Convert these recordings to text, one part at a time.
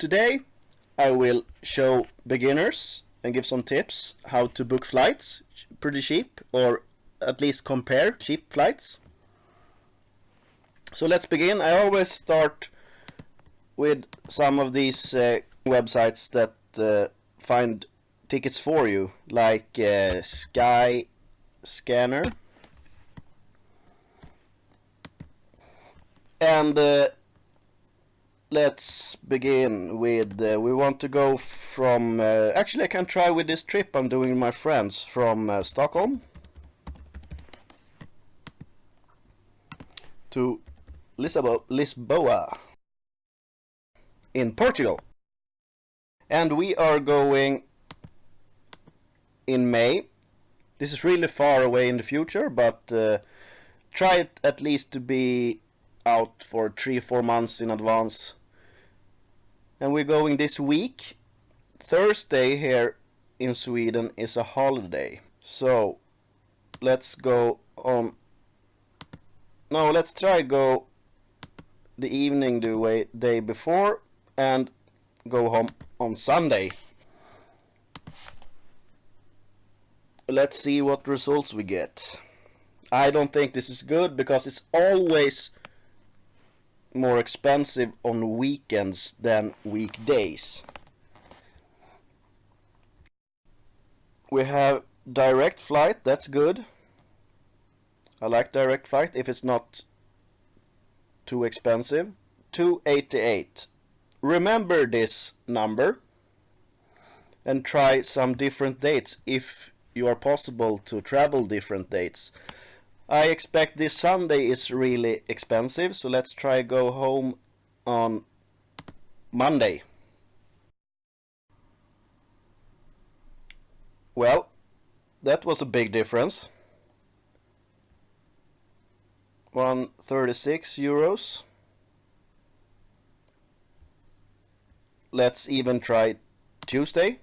today I will show beginners and give some tips how to book flights pretty cheap, or at least compare cheap flights. So let's begin. I always start with some of these websites that find tickets for you, like Sky Scanner. And let's begin with, we want to go from, actually I can try with this trip I'm doing with my friends from Stockholm to Lisboa in Portugal. And we are going in May. This is really far away in the future, but try it at least to be out for 3-4 months in advance. And we're going this week. Thursday here in Sweden is a holiday, so let's go on. No, let's try go the evening the day before and go home on Sunday. Let's see what results we get. I don't think this is good because it's always more expensive on weekends than weekdays. We have direct flight, that's good. I like direct flight if it's not too expensive. 288. Remember this number and try some different dates if you are possible to travel different dates. I expect this Sunday is really expensive, so let's try go home on Monday. Well, that was a big difference. 136 euros. Let's even try Tuesday.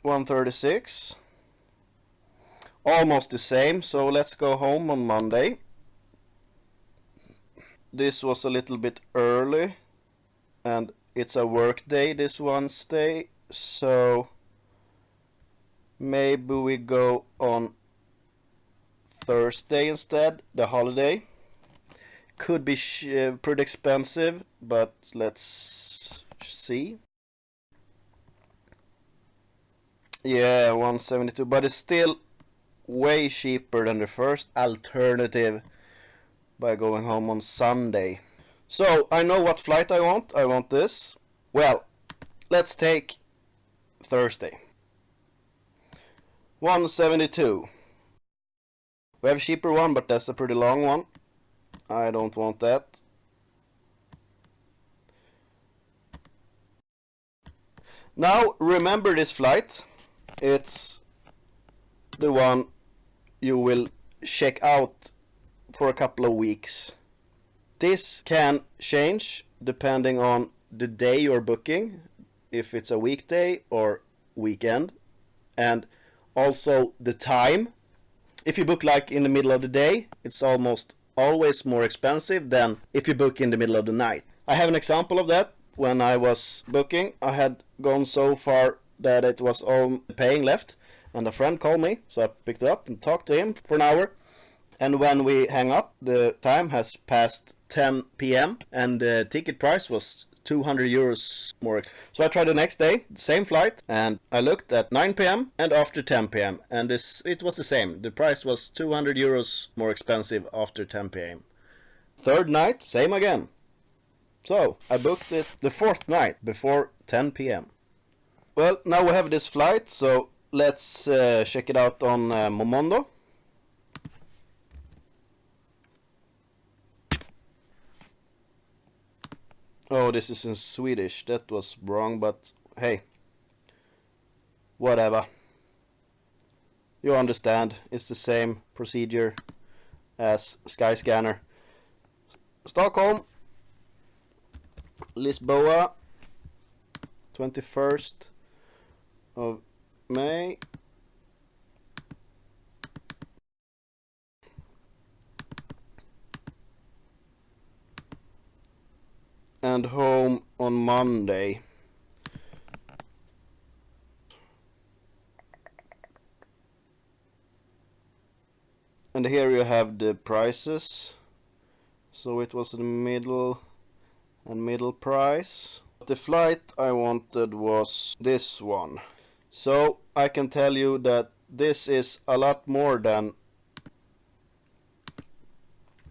136. Almost the same, so let's go home on Monday. This was a little bit early and it's a work day this Wednesday, so maybe we go on Thursday instead, the holiday. Could be pretty expensive, but let's see. Yeah, 172, but it's still way cheaper than the first alternative by going home on Sunday. So I know what flight I want. I want this. Well, let's take Thursday. 172. We have a cheaper one, but that's a pretty long one. I don't want that. Now remember this flight. It's the one you will check out for a couple of weeks. This can change depending on the day you're booking, if it's a weekday or weekend, and also the time. If you book like in the middle of the day, it's almost always more expensive than if you book in the middle of the night. I have an example of that. When I was booking, I had gone so far that it was all paying left, and a friend called me, so I picked it up and talked to him for an hour. And when we hang up, the time has passed 10 p.m. and the ticket price was 200 euros more. So I tried the next day, same flight, and I looked at 9 p.m. and after 10 p.m. and it was the same. The price was 200 euros more expensive after 10 p.m. Third night, same again. So I booked it the fourth night before 10 p.m. Well, now we have this flight, so let's check it out on Momondo. Oh, this is in Swedish. That was wrong, but hey, whatever. You understand, it's the same procedure as Skyscanner. Stockholm, Lisboa, 21st of May. and home on Monday. And here you have the prices. So it was the middle and middle price. The flight I wanted was this one. So I can tell you that this is a lot more than,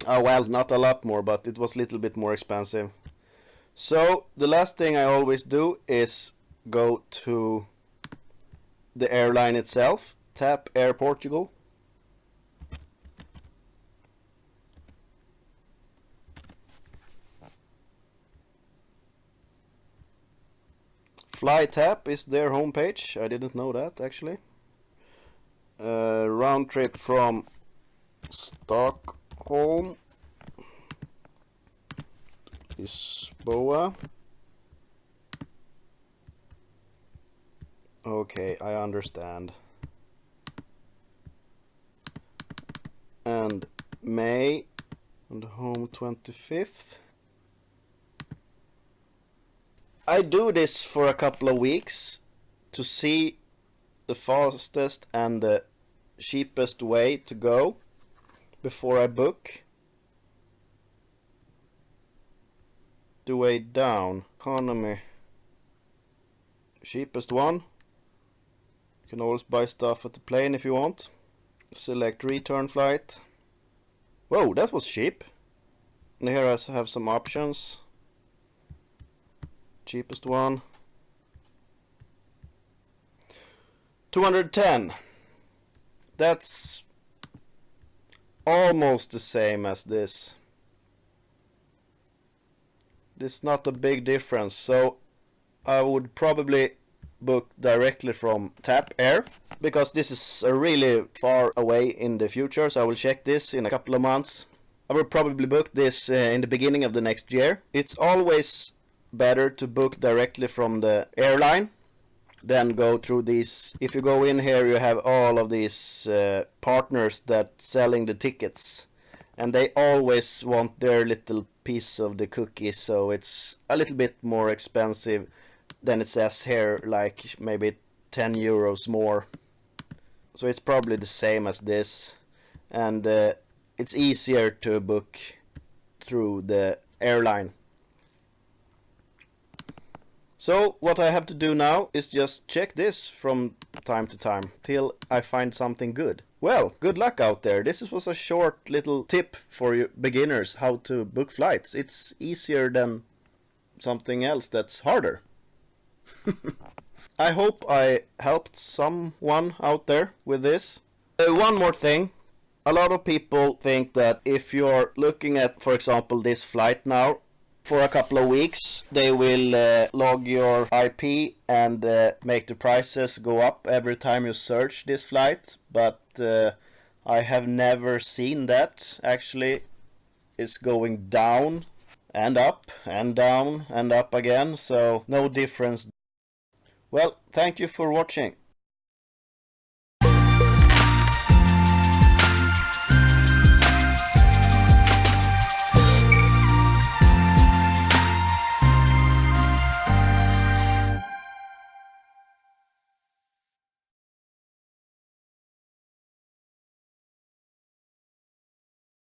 well, not a lot more, but it was a little bit more expensive. So the last thing I always do is go to the airline itself, tap Air Portugal. FlyTap is their homepage. I didn't know that actually. Round trip from Stockholm, Lisboa. Okay, I understand. And May, and home 25th. I do this for a couple of weeks to see the fastest and the cheapest way to go before I book. The way down, economy, cheapest one. You can always buy stuff at the plane if you want. Select return flight. Whoa, that was cheap. And here I have some options. Cheapest one, 210. That's almost the same as this. This is not a big difference, so I would probably book directly from Tap Air, because this is really far away in the future, so I will check this in a couple of months. I will probably book this in the beginning of the next year. It's always better to book directly from the airline than go through these. If you go in here, you have all of these partners that selling the tickets, and they always want their little piece of the cookie, so it's a little bit more expensive than it says here, like maybe 10 euros more. So it's probably the same as this, and it's easier to book through the airline. So what I have to do now is just check this from time to time till I find something good. Well, good luck out there. This was a short little tip for you beginners how to book flights. It's easier than something else that's harder. I hope I helped someone out there with this. One more thing. A lot of people think that if you're looking at, for example, this flight now, for a couple of weeks, they will log your IP and make the prices go up every time you search this flight. But I have never seen that. Actually, it's going down and up and down and up again, so no difference. Well, thank you for watching.